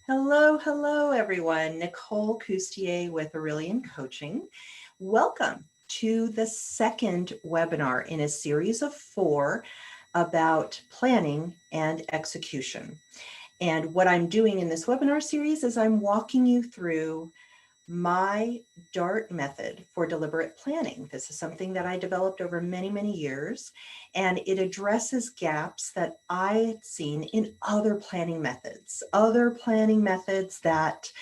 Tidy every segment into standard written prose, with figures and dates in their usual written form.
Hello, everyone. Nicole Coustier with Aurelian Coaching. Welcome to the second webinar in a series of 4 about planning and execution. And what I'm doing in this webinar series is I'm walking you through my D.A.R.T method for deliberate planning. This is something that I developed over many years, and it addresses gaps that I had seen in other planning methods that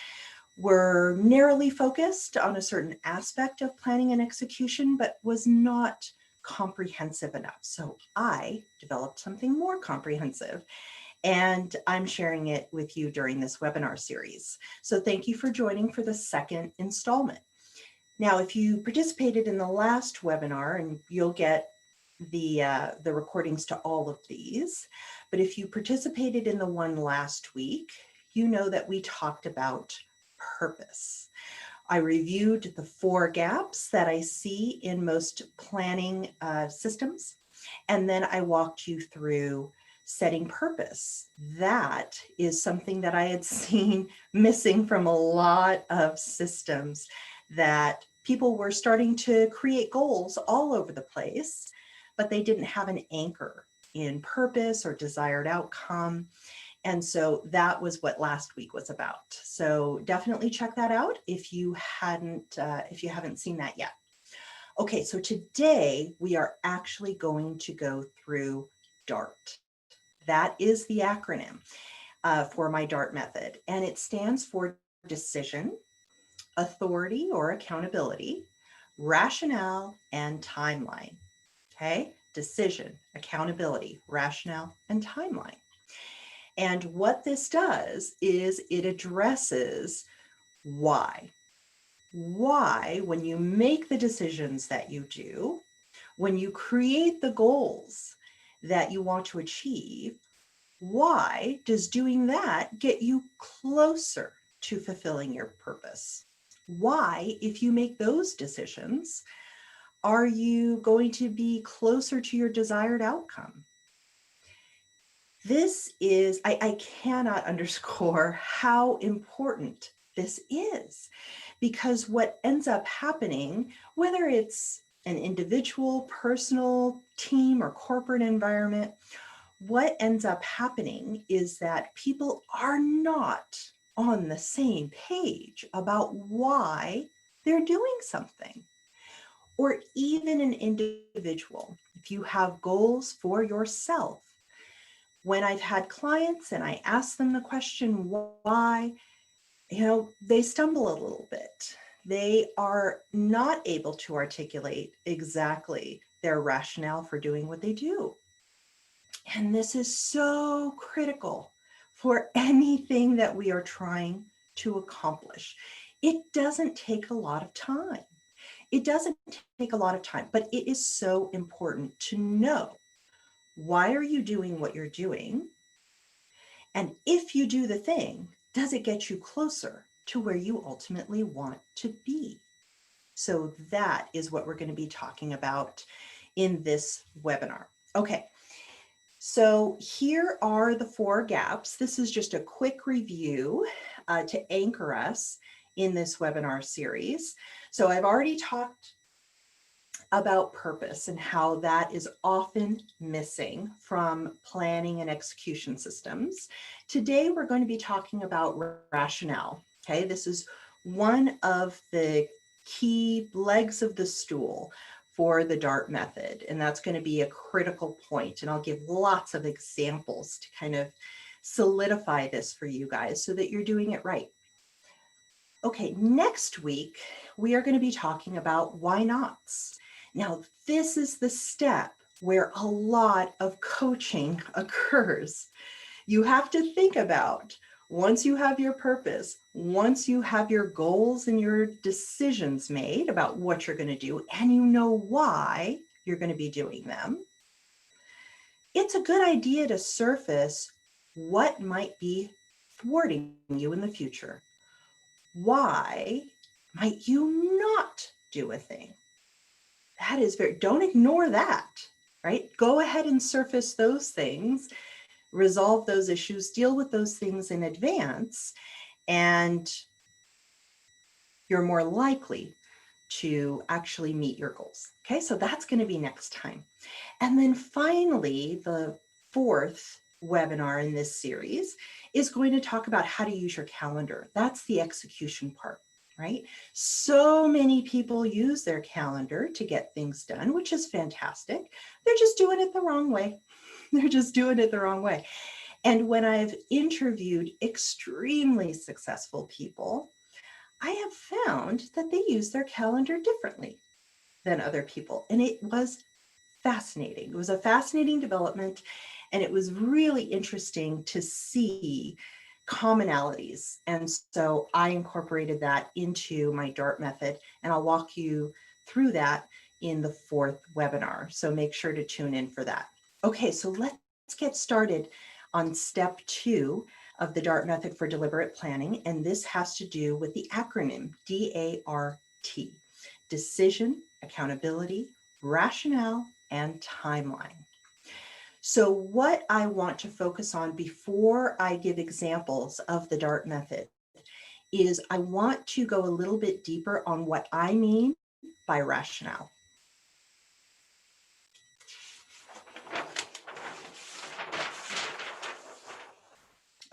were narrowly focused on a certain aspect of planning and execution, but was not comprehensive enough. So I developed something more comprehensive, and I'm sharing it with you during this webinar series. So thank you for joining for the second installment. Now, if you participated in the last webinar, and you'll get the recordings to all of these, but if you participated in the one last week, you know that we talked about purpose. I reviewed the 4 gaps that I see in most planning systems, and then I walked you through setting purpose. That is something that I had seen missing from a lot of systems, that people were starting to create goals all over the place, but they didn't have an anchor in purpose or desired outcome. And so that was what last week was about. So definitely check that out if you haven't seen that yet. Okay, so today we are actually going to go through D.A.R.T. That is the acronym for my D.A.R.T method, and it stands for decision, authority or accountability, rationale, and timeline. Okay, decision, accountability, rationale, and timeline. And what this does is it addresses why. Why, when you make the decisions that you do, when you create the goals that you want to achieve, why does doing that get you closer to fulfilling your purpose? Why, if you make those decisions, are you going to be closer to your desired outcome? This is, I cannot underscore how important this is, because what ends up happening, whether it's an individual, personal, team, or corporate environment, what ends up happening is that people are not on the same page about why they're doing something. Or even an individual, if you have goals for yourself, when I've had clients and I ask them the question, why, they stumble a little bit. They are not able to articulate exactly their rationale for doing what they do. And this is so critical for anything that we are trying to accomplish. It doesn't take a lot of time. It doesn't take a lot of time, but it is so important to know, why are you doing what you're doing? And if you do the thing, does it get you closer to where you ultimately want to be? So that is what we're going to be talking about in this webinar. Okay. So here are the 4 gaps. This is just a quick review to anchor us in this webinar series. So I've already talked about purpose and how that is often missing from planning and execution systems. Today, we're going to be talking about rationale. Okay, this is one of the key legs of the stool for the D.A.R.T method, and that's going to be a critical point. And I'll give lots of examples to kind of solidify this for you guys so that you're doing it right. Okay, next week, we are going to be talking about why nots. Now, this is the step where a lot of coaching occurs. You have to think about, once you have your purpose, once you have your goals and your decisions made about what you're going to do, and you know why you're going to be doing them, it's a good idea to surface what might be thwarting you in the future. Why might you not do a thing? Don't ignore that, right? Go ahead and surface those things resolve those issues, deal with those things in advance, and you're more likely to actually meet your goals. Okay, so that's going to be next time. And then finally, the fourth webinar in this series is going to talk about how to use your calendar. That's the execution part, right? So many people use their calendar to get things done, which is fantastic. They're just doing it the wrong way. They're just doing it the wrong way. And when I've interviewed extremely successful people, I have found that they use their calendar differently than other people. And it was fascinating. It was a fascinating development. And it was really interesting to see commonalities. And so I incorporated that into my D.A.R.T method. And I'll walk you through that in the fourth webinar. So make sure to tune in for that. Okay, so let's get started on step 2 of the D.A.R.T method for deliberate planning. And this has to do with the acronym D.A.R.T, decision, accountability, rationale, and timeline. So what I want to focus on before I give examples of the D.A.R.T method is I want to go a little bit deeper on what I mean by rationale.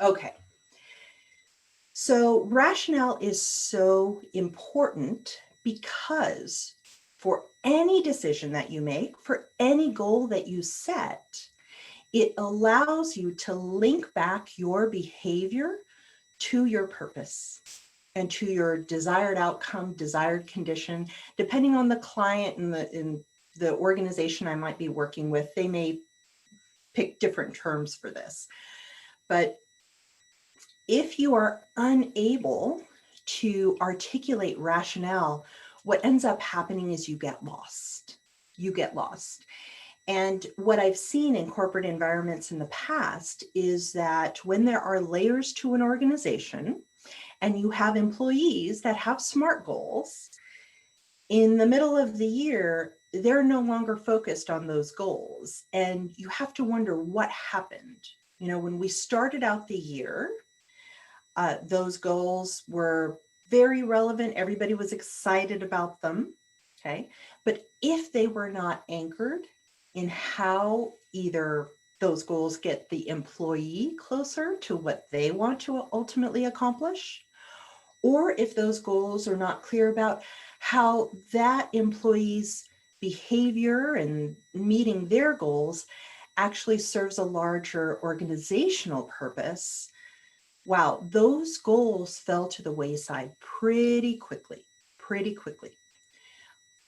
Okay. So rationale is so important because for any decision that you make, for any goal that you set, it allows you to link back your behavior to your purpose and to your desired outcome, desired condition. Depending on the client and the organization I might be working with, they may pick different terms for this. But if you are unable to articulate rationale, what ends up happening is you get lost. You get lost. And what I've seen in corporate environments in the past is that when there are layers to an organization and you have employees that have SMART goals, in the middle of the year, they're no longer focused on those goals. And you have to wonder what happened. You know, when we started out the year, those goals were very relevant. Everybody was excited about them. Okay. But if they were not anchored in how either those goals get the employee closer to what they want to ultimately accomplish, or if those goals are not clear about how that employee's behavior and meeting their goals actually serves a larger organizational purpose, wow, those goals fell to the wayside pretty quickly.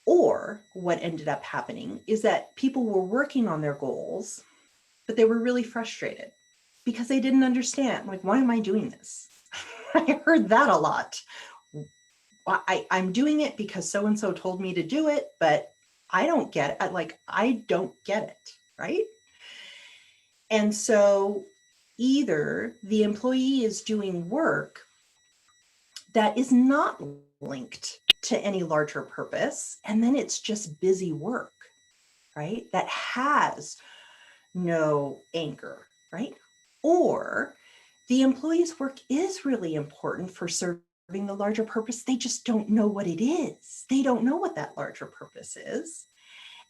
Or what ended up happening is that people were working on their goals, but they were really frustrated because they didn't understand, like, why am I doing this? I heard that a lot. I'm doing it because so-and-so told me to do it, but I don't get it. I don't get it, right? And so either the employee is doing work that is not linked to any larger purpose, and then it's just busy work, right? That has no anchor, right? Or the employee's work is really important for serving the larger purpose. They just don't know what it is. They don't know what that larger purpose is.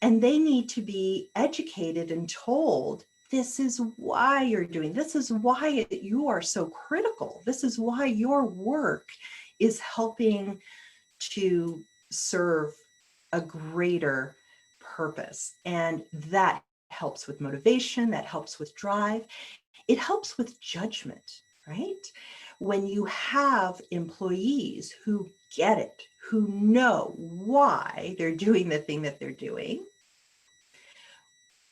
And they need to be educated and told, this is why you're doing, this is why you are so critical. This is why your work is helping to serve a greater purpose. And that helps with motivation, that helps with drive, it helps with judgment, right? When you have employees who get it, who know why they're doing the thing that they're doing,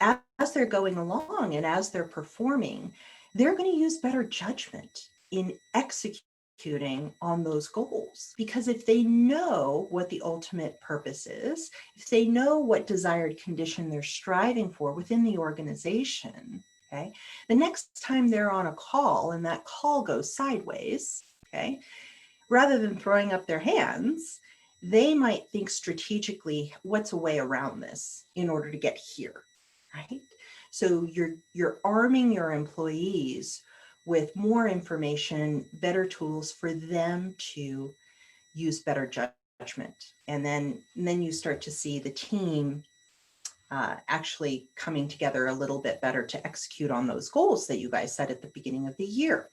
as they're going along and as they're performing, they're going to use better judgment in executing on those goals. Because if they know what the ultimate purpose is, if they know what desired condition they're striving for within the organization, okay, the next time they're on a call and that call goes sideways, okay, rather than throwing up their hands, they might think strategically, what's a way around this in order to get here, right? So you're arming your employees with more information, better tools for them to use better judgment. And then you start to see the team actually coming together a little bit better to execute on those goals that you guys set at the beginning of the year.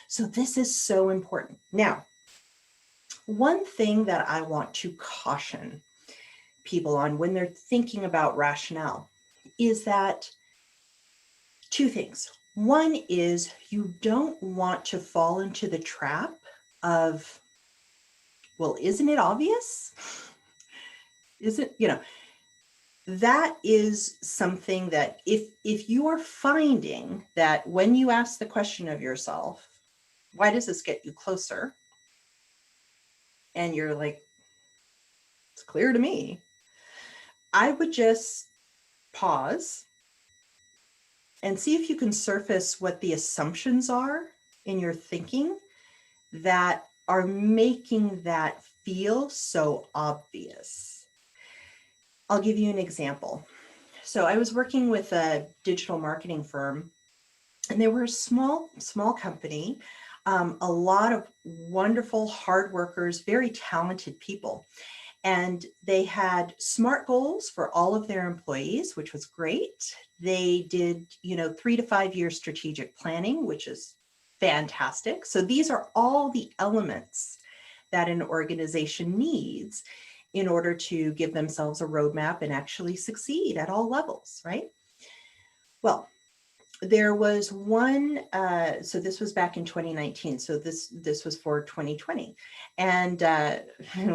So this is so important. Now, one thing that I want to caution people on when they're thinking about rationale is that two things. One is you don't want to fall into the trap of, well, isn't it obvious? Isn't, that is something that if you are finding that when you ask the question of yourself, why does this get you closer? And you're like, it's clear to me. I would just pause and see if you can surface what the assumptions are in your thinking that are making that feel so obvious. I'll give you an example. So I was working with a digital marketing firm, and they were a small company, a lot of wonderful hard workers, very talented people. And they had SMART goals for all of their employees, which was great. They did, 3 to 5 year strategic planning, which is fantastic. So these are all the elements that an organization needs in order to give themselves a roadmap and actually succeed at all levels, right? Well, there was one, so this was back in 2019. So this was for 2020, and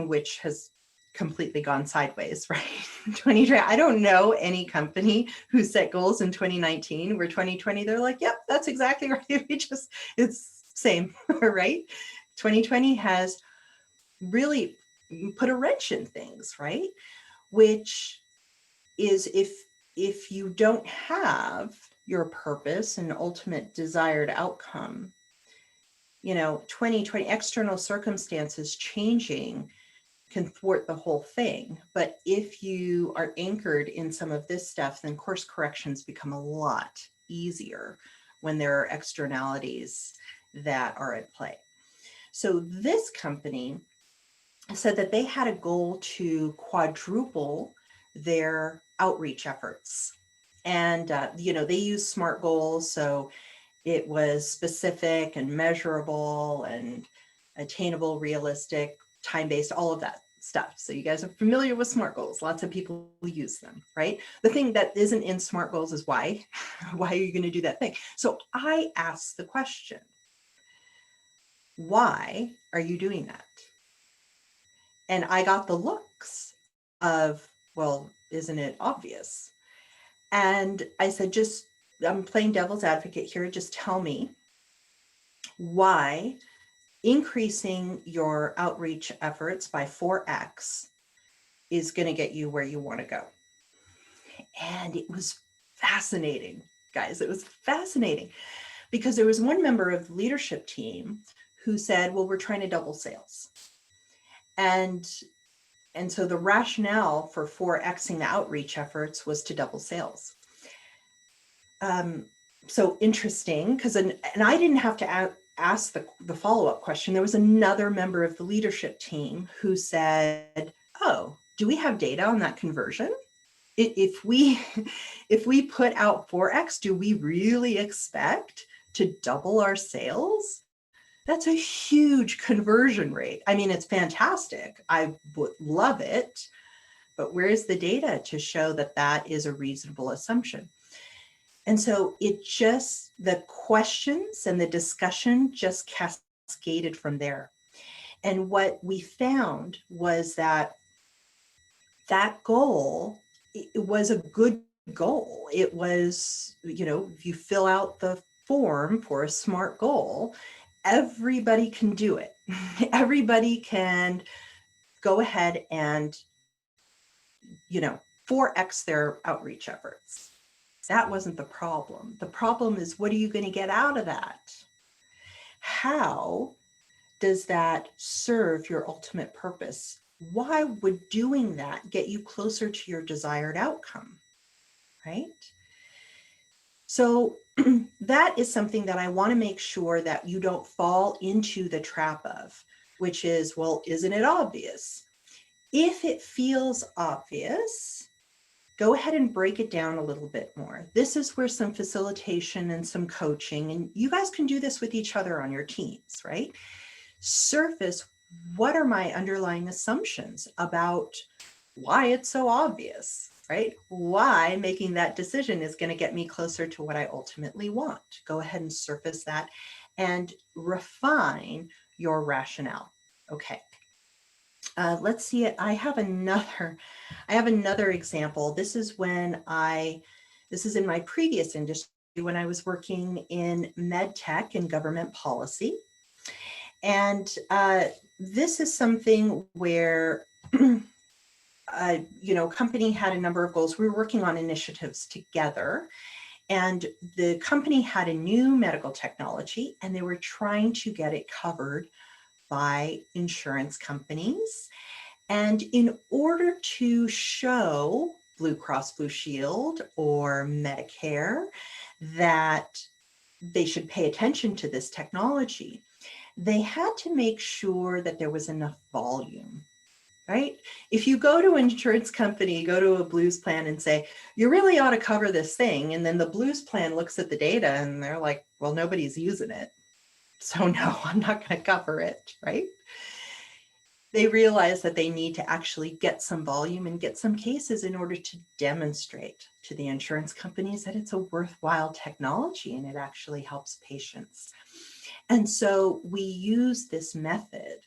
which has completely gone sideways, right? 2020. I don't know any company who set goals in 2019 where 2020 they're like, yep, that's exactly right. It's same, right? 2020 has really put a wrench in things, right? Which is if you don't have your purpose and ultimate desired outcome, 2020 external circumstances changing can thwart the whole thing. But if you are anchored in some of this stuff, then course corrections become a lot easier when there are externalities that are at play. So this company said that they had a goal to quadruple their outreach efforts. And, they use SMART goals. So it was specific and measurable and attainable, realistic, time-based, all of that stuff. So you guys are familiar with SMART goals. Lots of people use them, right? The thing that isn't in SMART goals is why. Why are you going to do that thing? So I asked the question, why are you doing that? And I got the looks of, well, isn't it obvious? And I said, I'm playing devil's advocate here. Just tell me why increasing your outreach efforts by 4x is going to get you where you want to go. And it was fascinating, guys. It was fascinating because there was one member of the leadership team who said, well, we're trying to double sales. And so the rationale for 4xing the outreach efforts was to double sales. So interesting, because and I didn't have to ask the follow-up question. There was another member of the leadership team who said, oh, do we have data on that conversion? If we put out 4x, do we really expect to double our sales? That's a huge conversion rate. I mean, it's fantastic. I would love it, but where's the data to show that that is a reasonable assumption? And so the questions and the discussion just cascaded from there. And what we found was that goal, it was a good goal. It was, if you fill out the form for a SMART goal, everybody can do it. Everybody can go ahead and, 4x their outreach efforts. That wasn't the problem. The problem is, what are you going to get out of that? How does that serve your ultimate purpose? Why would doing that get you closer to your desired outcome, right? So that is something that I want to make sure that you don't fall into the trap of, which is, well, isn't it obvious? If it feels obvious, go ahead and break it down a little bit more. This is where some facilitation and some coaching, and you guys can do this with each other on your teams, right? Surface, what are my underlying assumptions about why it's so obvious, right? Why making that decision is going to get me closer to what I ultimately want. Go ahead and surface that and refine your rationale. Okay. Let's see it. I have another example. This is in my previous industry when I was working in med tech and government policy. And this is something where, company had a number of goals. We were working on initiatives together, and the company had a new medical technology, and they were trying to get it covered by insurance companies. And in order to show Blue Cross Blue Shield or Medicare that they should pay attention to this technology, they had to make sure that there was enough volume, right? If you go to an insurance company, go to a Blues plan and say, you really ought to cover this thing, and then the Blues plan looks at the data and they're like, well, nobody's using it, so no, I'm not going to cover it, right? They realize that they need to actually get some volume and get some cases in order to demonstrate to the insurance companies that it's a worthwhile technology and it actually helps patients. And so we use this method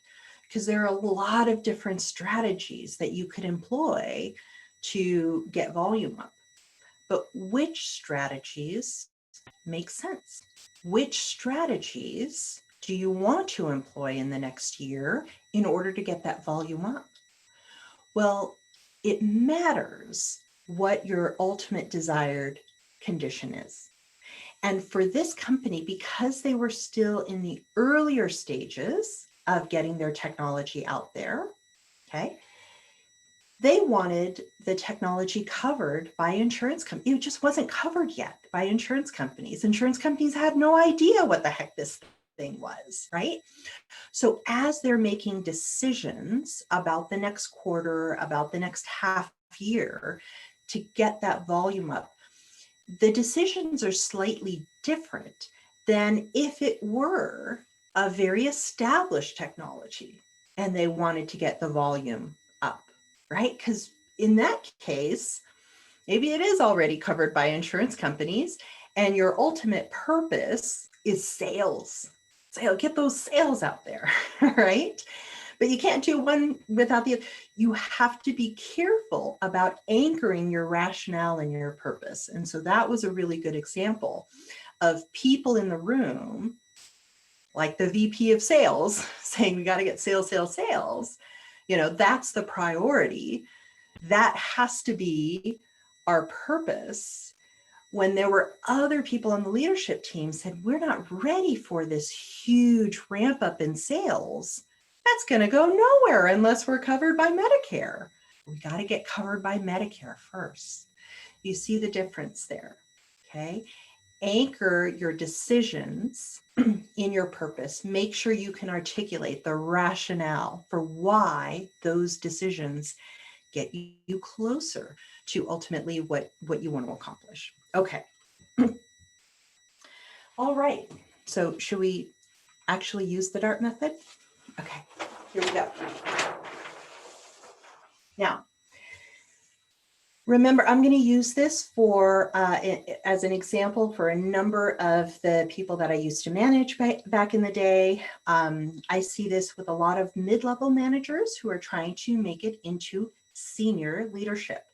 because there are a lot of different strategies that you could employ to get volume up. But which strategies make sense? Which strategies do you want to employ in the next year in order to get that volume up? Well, it matters what your ultimate desired condition is. And for this company, because they were still in the earlier stages of getting their technology out there, okay, they wanted the technology covered by insurance companies. It just wasn't covered yet by insurance companies. Insurance companies had no idea what the heck this thing was, right? So as they're making decisions about the next quarter, about the next half year to get that volume up, the decisions are slightly different than if it were a very established technology and they wanted to get the volume up, right? Because in that case, maybe it is already covered by insurance companies and your ultimate purpose is sales. So get those sales out there, right? But you can't do one without the other. You have to be careful about anchoring your rationale and your purpose. And so that was a really good example of people in the room, like the VP of sales, saying we got to get sales, sales, sales. That's the priority. That has to be our purpose. When there were other people on the leadership team said, we're not ready for this huge ramp up in sales. That's going to go nowhere unless we're covered by Medicare. We got to get covered by Medicare first. You see the difference there, okay? Anchor your decisions in your purpose. Make sure you can articulate the rationale for why those decisions get you closer to ultimately what you want to accomplish. Okay. All right. So should we actually use the D.A.R.T method? Okay, here we go. Now, remember, I'm going to use this for as an example for a number of the people that I used to manage back in the day. I see this with a lot of mid-level managers who are trying to make it into senior leadership.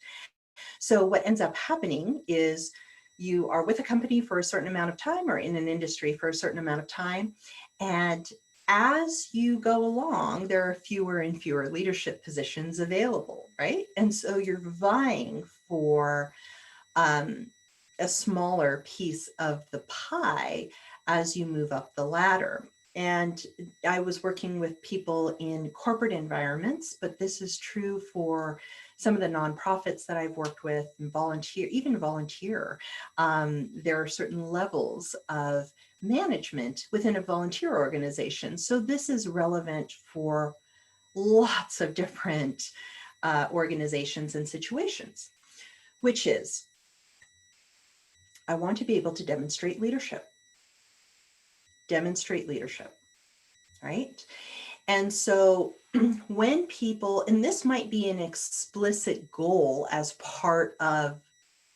So what ends up happening is you are with a company for a certain amount of time or in an industry for a certain amount of time. And as you go along, there are fewer and fewer leadership positions available, right? And so you're vying for a smaller piece of the pie as you move up the ladder. And I was working with people in corporate environments, but this is true for some of the nonprofits that I've worked with, and volunteer, there are certain levels of management within a volunteer organization. So this is relevant for lots of different organizations and situations, which is, I want to be able to demonstrate leadership, right? And so when people, and this might be an explicit goal as part of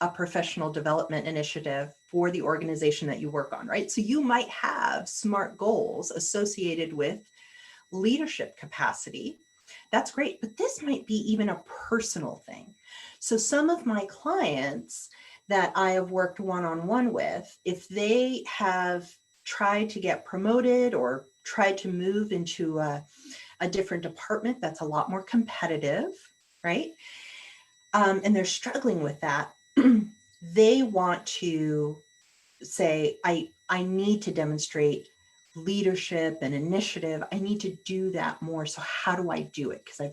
a professional development initiative for the organization that you work on, right? So you might have SMART goals associated with leadership capacity. That's great, but this might be even a personal thing. So some of my clients that I have worked one-on-one with, if they have tried to get promoted or tried to move into a different department that's a lot more competitive, right? And they're struggling with that, they want to say, I need to demonstrate leadership and initiative. I need to do that more. So how do I do it? Because I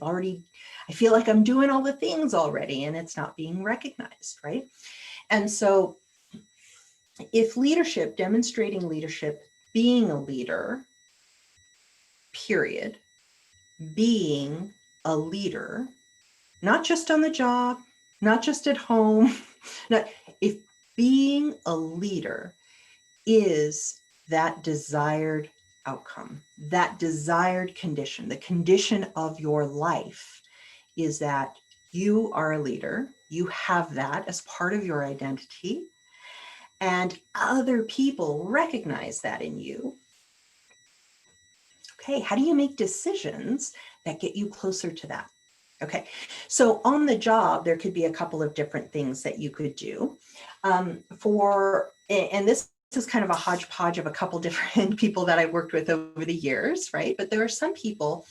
feel like I'm doing all the things already and it's not being recognized, right? And so if demonstrating leadership, being a leader, period, being a leader, not just on the job, not just at home, if being a leader is that desired outcome, that desired condition, the condition of your life is that you are a leader, you have that as part of your identity, and other people recognize that in you. Okay, how do you make decisions that get you closer to that? Okay, so on the job, there could be a couple of different things that you could do. And this is kind of a hodgepodge of a couple different people that I've worked with over the years, right? But there are some people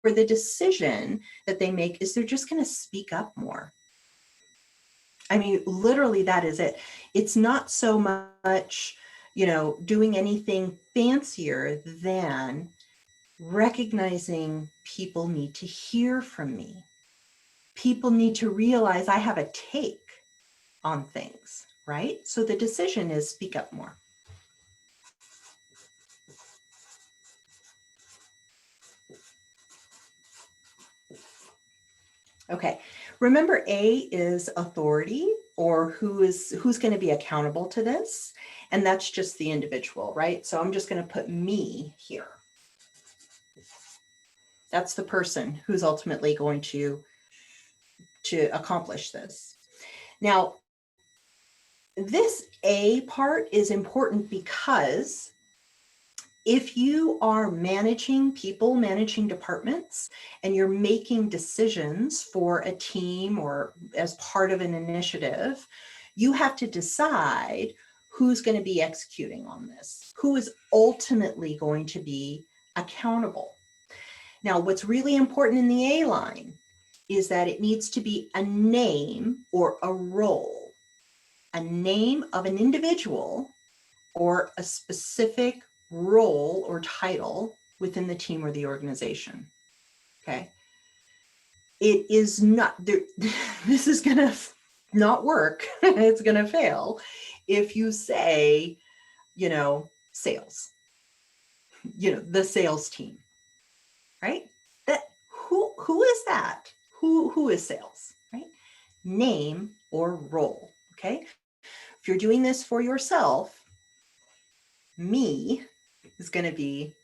where the decision that they make is they're just going to speak up more. I mean, literally, that is it. It's not so much, doing anything fancier than recognizing people need to hear from me. People need to realize I have a take on things, right? So the decision is speak up more. Okay, remember A is authority, or who's going to be accountable to this, and that's just the individual, right? So I'm just going to put me here. That's the person who's ultimately going to accomplish this. Now, this A part is important because if you are managing people, managing departments, and you're making decisions for a team or as part of an initiative, you have to decide who's going to be executing on this, who is ultimately going to be accountable. Now, what's really important in the A line is that it needs to be a name or a role, a name of an individual or a specific role or title within the team or the organization. Okay. It is not there. This is going to not work. It's going to fail if you say, sales, the sales team, right? That who is that? Who is sales, right? Name or role. Okay. If you're doing this for yourself, me is going to be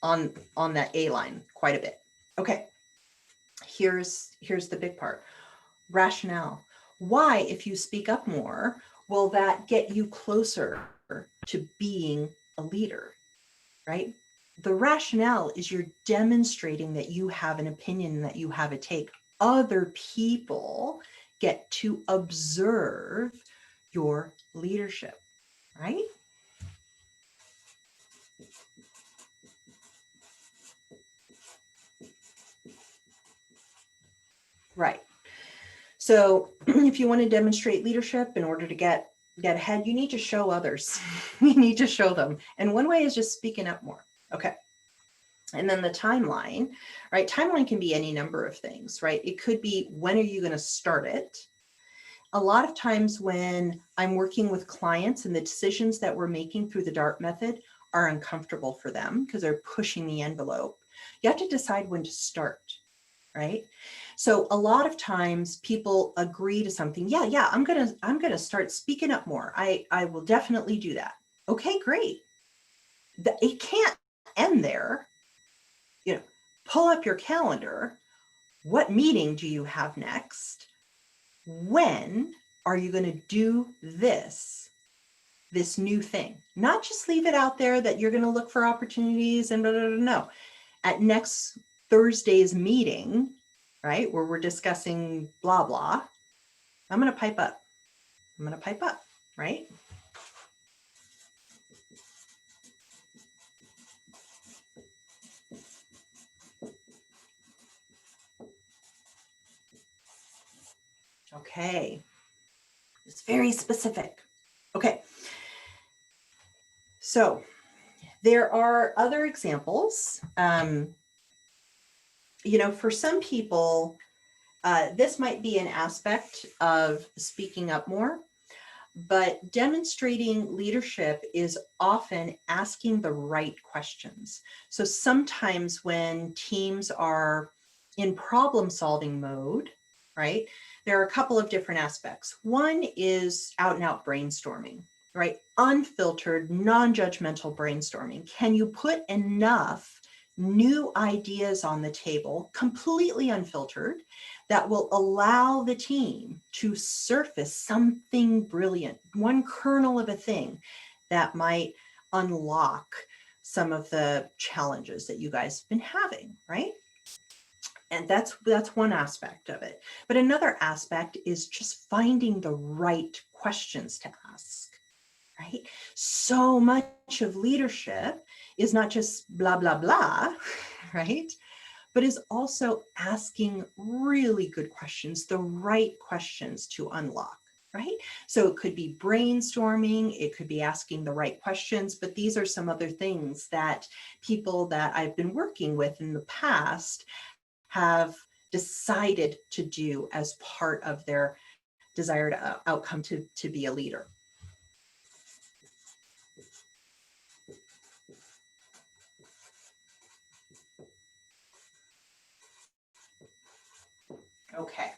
on that A line quite a bit. Okay, here's the big part. Rationale. Why, if you speak up more, will that get you closer to being a leader, right? The rationale is you're demonstrating that you have an opinion, that you have a take. Other people get to observe your leadership, right? Right. So if you want to demonstrate leadership in order to get ahead, you need to show others. You need to show them. And one way is just speaking up more. Okay. And then the timeline, right? Timeline can be any number of things, right? It could be, when are you going to start it? A lot of times when I'm working with clients and the decisions that we're making through the D.A.R.T method are uncomfortable for them because they're pushing the envelope, you have to decide when to start, right? So a lot of times people agree to something. Yeah, I'm gonna start speaking up more. I will definitely do that. Okay, great. It can't end there. You know, pull up your calendar. What meeting do you have next? When are you going to do this new thing? Not just leave it out there that you're going to look for opportunities and blah, blah, blah, no. At next Thursday's meeting, right, where we're discussing blah, blah, I'm going to pipe up. I'm going to pipe up, right? Okay. It's very specific. Okay. So there are other examples. You know, for some people, this might be an aspect of speaking up more, but demonstrating leadership is often asking the right questions. So sometimes when teams are in problem solving mode, right, there are a couple of different aspects. One is out and out brainstorming, right? Unfiltered, non-judgmental brainstorming. Can you put enough new ideas on the table, completely unfiltered, that will allow the team to surface something brilliant, one kernel of a thing that might unlock some of the challenges that you guys have been having, right? And that's one aspect of it. But another aspect is just finding the right questions to ask, right? So much of leadership is not just blah, blah, blah, right? But is also asking really good questions, the right questions to unlock, right? So it could be brainstorming, it could be asking the right questions, but these are some other things that people that I've been working with in the past have decided to do as part of their desired outcome to be a leader. Okay.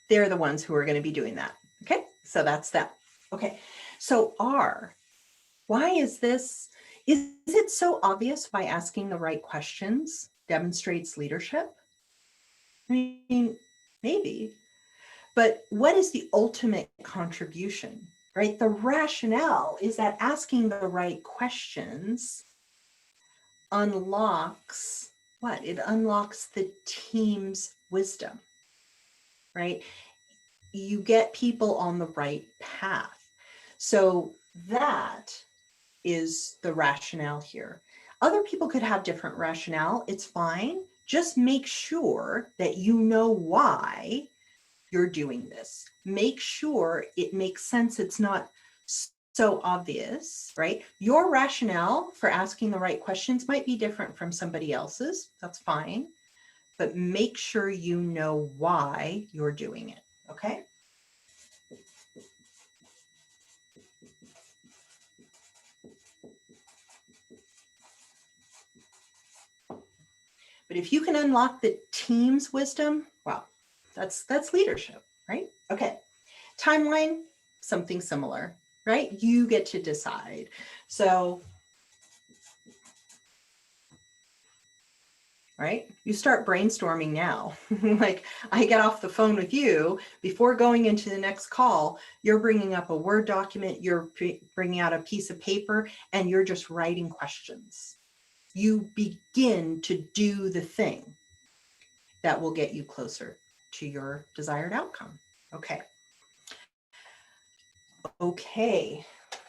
They're the ones who are going to be doing that. Okay, so that's that. Okay, so R, why is this? Is it so obvious why asking the right questions demonstrates leadership? I mean, maybe, but what is the ultimate contribution, right? The rationale is that asking the right questions unlocks what? It unlocks the team's wisdom, right? You get people on the right path. So that is the rationale here. Other people could have different rationale. It's fine. Just make sure that you know why you're doing this. Make sure it makes sense. It's not so obvious, right? Your rationale for asking the right questions might be different from somebody else's. That's fine. But make sure you know why you're doing it. Okay. But if you can unlock the team's wisdom, wow, that's leadership, right? Okay. Timeline, something similar, right? You get to decide. So, right? You start brainstorming now. Like I get off the phone with you, before going into the next call, you're bringing up a Word document, you're bringing out a piece of paper, and you're just writing questions. You begin to do the thing that will get you closer to your desired outcome. Okay. Okay.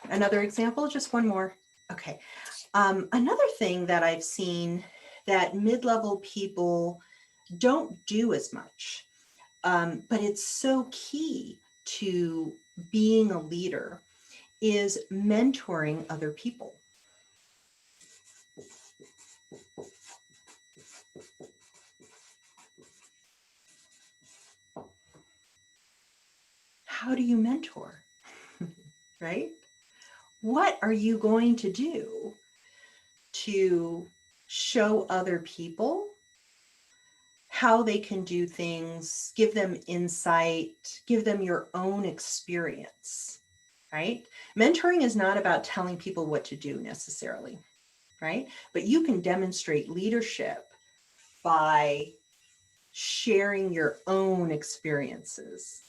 Another example, just one more. Okay. Another thing that I've seen that mid-level people don't do as much, but it's so key to being a leader, is mentoring other people. how do you mentor? Right? What are you going to do to show other people how they can do things, give them insight, give them your own experience, right? Mentoring is not about telling people what to do necessarily, right? But you can demonstrate leadership by sharing your own experiences,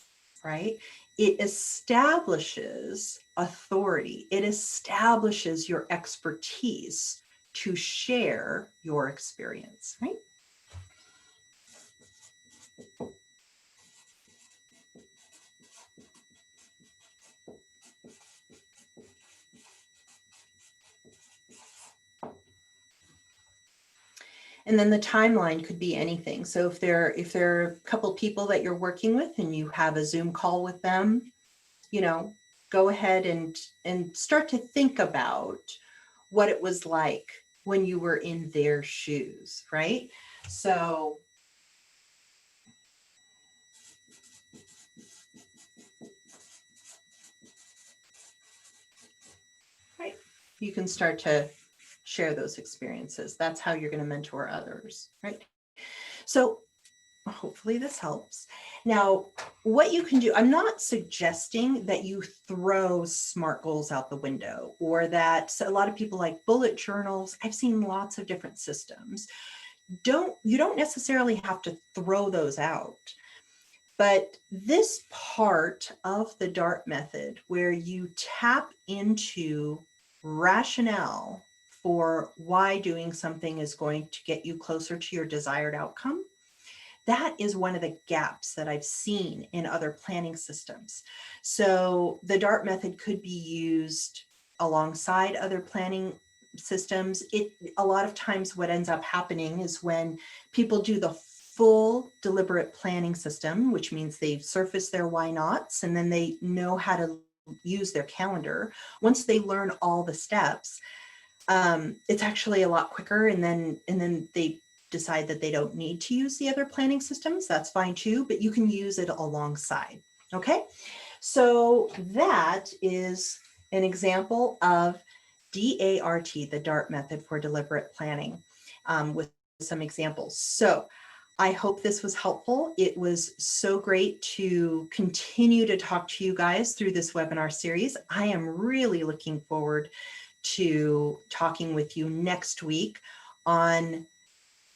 right? It establishes authority, it establishes your expertise to share your experience, right? And then the timeline could be anything. So if there are a couple people that you're working with and you have a Zoom call with them, you know, go ahead and start to think about what it was like when you were in their shoes, right? So right, you can start to share those experiences. That's how you're going to mentor others, right? So hopefully this helps. Now, what you can do, I'm not suggesting that you throw SMART goals out the window or that a lot of people like bullet journals. I've seen lots of different systems. You don't necessarily have to throw those out. But this part of the D.A.R.T method where you tap into rationale for why doing something is going to get you closer to your desired outcome, that is one of the gaps that I've seen in other planning systems. So the D.A.R.T method could be used alongside other planning systems. A lot of times what ends up happening is when people do the full deliberate planning system, which means they've surfaced their why nots and then they know how to use their calendar. Once they learn all the steps, it's actually a lot quicker, and then they decide that they don't need to use the other planning systems. That's fine too, but you can use it alongside. Okay, so that is an example of D.A.R.T, the D.A.R.T method for deliberate planning, with some examples. So I hope this was helpful. It was so great to continue to talk to you guys through this webinar series. I am really looking forward to talking with you next week on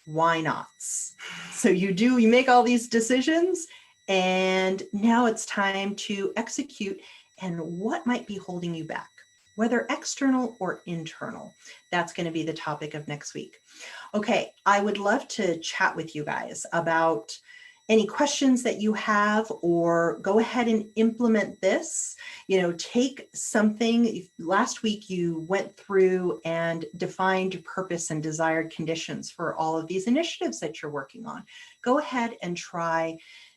why nots. So you make all these decisions and now it's time to execute, and what might be holding you back, whether external or internal. That's going to be the topic of next week. Okay, I would love to chat with you guys about any questions that you have, or go ahead and implement this. You know, take something. Last week you went through and defined purpose and desired conditions for all of these initiatives that you're working on. Go ahead and try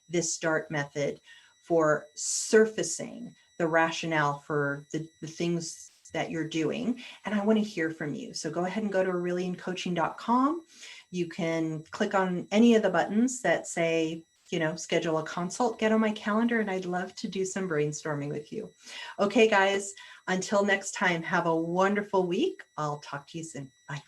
this D.A.R.T method for surfacing the rationale for the things that you're doing. And I want to hear from you. So go ahead and go to aureliancoaching.com. You can click on any of the buttons that say, you know, schedule a consult, get on my calendar, and I'd love to do some brainstorming with you. Okay, guys, until next time, have a wonderful week. I'll talk to you soon. Bye.